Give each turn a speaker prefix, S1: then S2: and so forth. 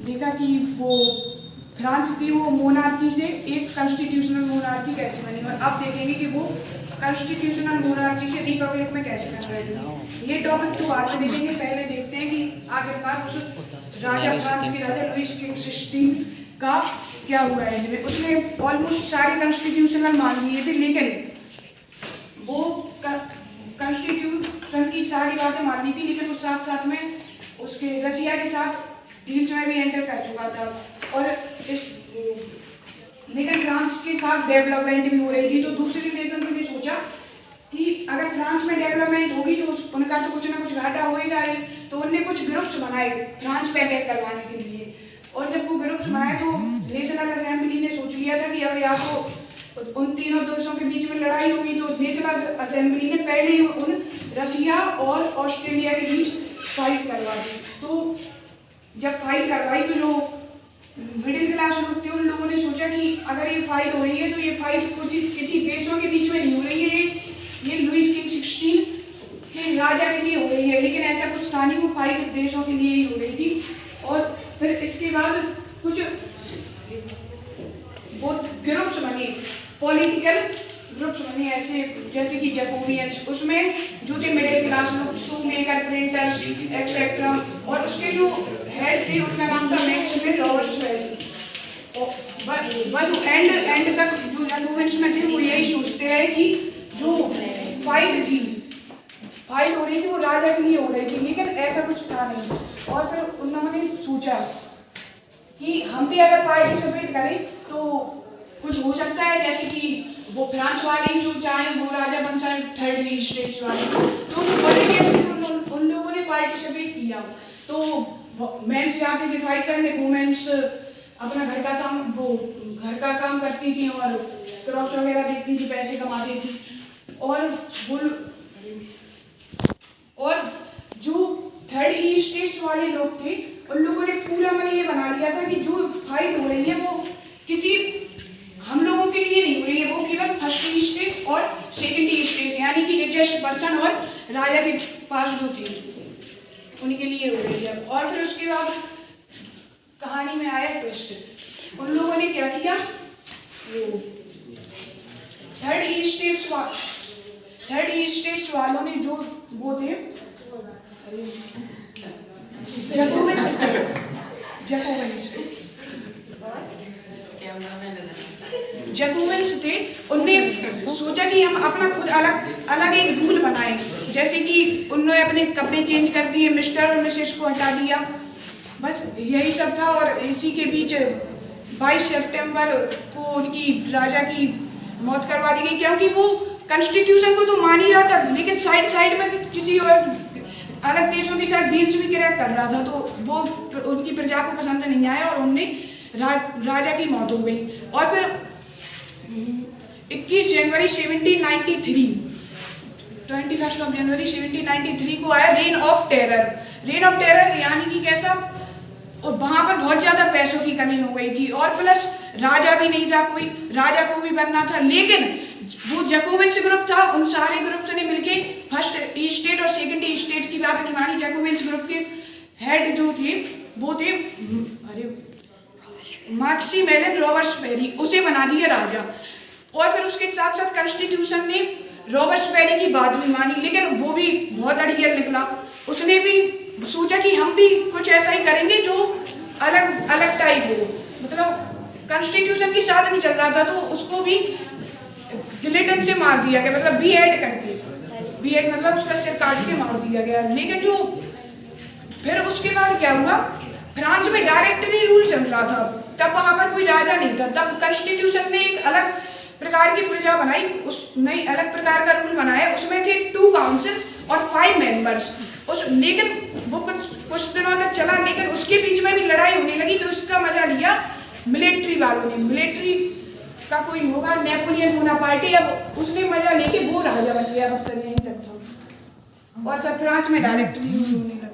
S1: देखा कि वो फ्रांस थी वो मोनार्की से एक कॉन्स्टिट्यूशनल मोनार्की कैसे बनी, और अब देखेंगे कि वो कॉन्स्टिट्यूशनल मोनार्की से रिपब्लिक में कैसे बन रहे थे। ये टॉपिक तो बाद में देखेंगे, पहले देखते हैं कि आखिरकार उस राजा फ्रांस के राजा लुईस किंग 16 का क्या हुआ है इनमें। उसने ऑलमोस्ट सारे कॉन्स्टिट्यूशनल मान लिए थे, लेकिन वो कॉन्स्टिट्यूशन की सारी बातें मान ली थी, लेकिन वो साथ साथ में उसके रसिया के साथ डील्स में भी एंटर कर चुका था। और लेकिन फ्रांस के साथ डेवलपमेंट भी हो रही थी, तो दूसरे नेशन ने सोचा कि अगर फ्रांस में डेवलपमेंट होगी तो उनका तो कुछ ना कुछ घाटा होएगा ही, तो उनने कुछ ग्रुप्स बनाए फ्रांस पे अटैक करवाने के लिए। और जब वो ग्रुप्स बनाए तो नेशनल असेंबली ने सोच लिया था कि अगर आपको उन तीनों देशों के बीच में लड़ाई होगी, तो नेशनल असेंबली ने पहले ही उन रसिया और ऑस्ट्रेलिया के बीच फाइट करवा दी। तो जब फाइट करवाई तो जो मिडिल क्लास लोग थे उन लोगों ने सोचा कि अगर ये फाइट हो रही है तो ये फाइट कुछ किसी देशों के बीच में नहीं हो रही है, ये लुईस किंग 16 के राजा के लिए हो रही है। लेकिन ऐसा कुछ था नहीं, वो फाइट देशों के लिए ही हो रही थी। और फिर इसके बाद कुछ वो ग्रुप्स बने, पॉलिटिकल ग्रुप्स बने ऐसे जैसे कि जैकोबियंस, उसमें जो थे मिडिल क्लास लोग, शू मेकर, प्रिंटर्स एक्सेट्रा। और उसके जो हेड थे उनका नाम था मैक्सिमिलियन रॉबर्ट्सबेरी। एंड तक जो जैकोबियंस में थे वो यही सोचते हैं कि जो फाइट हो रही थी वो राजा के लिए हो रही थी, लेकिन ऐसा कुछ था नहीं। और फिर उन्होंने सोचा कि हम भी अगर पार्टिसिपेट करें तो कुछ हो सकता है, जैसे कि वो फ्रांस वाले जो चाहे वो राजा बन जाए, थर्ड स्टेट्स वाले। तो उन लोगों ने पार्टिसिपेट किया। तो मेंस जाते थे फाइट करने, वुमेन्स अपना घर का काम करती थी और क्रॉप्स वगैरह देखती थी, पैसे कमाती थी। और जो थर्ड स्टेट्स वाले लोग थे उन लोगों ने पूरा मन ये बना लिया था कि जो फाइट हो रही है वो किसी हम लोगों के लिए नहीं हो रही है, वो केवल फर्स्ट स्टेट और सेकंड स्टेट यानी कि रिचेस्ट पर्सन और राजा के पास जो थे उनके लिए हो रही है। और फिर उसके बाद कहानी में आया ट्विस्ट। उन लोगों ने क्या किया, थर्ड स्टेट्स वालों ने जो वो थे जैकोबियंस थे, उनने सोचा कि हम अपना खुद अलग एक रूल बनाएं। जैसे कि उन्होंने अपने कपड़े चेंज कर दिए, मिस्टर और मिसेस को हटा दिया, बस यही सब था। और इसी के बीच 22 सितंबर को उनकी राजा की मौत करवा दी गई, क्योंकि वो कॉन्स्टिट्यूशन को तो मान ही रहा था, लेकिन साइड में किसी और अलग देशों के साथ डील्स भी क्रैक कर रहा था। तो वो उनकी प्रजा को पसंद नहीं आया और उनने राजा की मौत हो गई। और फिर 21 जनवरी 1793 को आया रेन ऑफ टेरर यानी कि कैसा, और वहां पर बहुत ज्यादा पैसों की कमी हो गई थी, और प्लस राजा भी नहीं था कोई, राजा को भी बनना था। लेकिन वो जैकोबियंस ग्रुप था, उन सारे ग्रुप्स ने मिलके फर्स्ट स्टेट और सेकंड स्टेट की बात नहीं मानी। जैकोबियंस ग्रुप के हेड जो थे वो थे मैक्सिमिलियन रॉबर्ट्सबेरी, उसे बना दिया राजा। और फिर उसके साथ साथ कॉन्स्टिट्यूशन ने रॉबर्ट्सबेरी की बात भी मानी, लेकिन वो भी बहुत अड़ियल निकला। उसने भी सोचा कि हम भी कुछ ऐसा ही करेंगे जो अलग टाइप हो, मतलब कॉन्स्टिट्यूशन के साथ नहीं चल रहा था, तो उसको भी गिलेटिन से मार दिया गया, मतलब बीएड मतलब उसका सिर काट के मार दिया गया। लेकिन जो फिर उसके बाद क्या हुआ, फ्रांस में डायरेक्टरी रूल चल रहा था, तब वहां पर कोई राजा नहीं था। तब कॉन्स्टिट्यूशन ने एक अलग प्रकार की प्रजा बनाई, उस नई अलग प्रकार का रूल बनाया। उसमें थे 2 काउंसिल्स और 5 मेंबर्स। लेकिन वो कुछ दिनों तक चला, लेकिन उसके बीच में भी लड़ाई होने लगी, तो इसका मजा लिया मिलिट्री वालों ने। मिलिट्री का कोई होगा नेपोलियन बोनापार्टी, अब उसने मजा लेके वो राजा बन गया, बस यहीं तक था। और सब फ्रांस में डायरेक्टरी रूल होने लगा।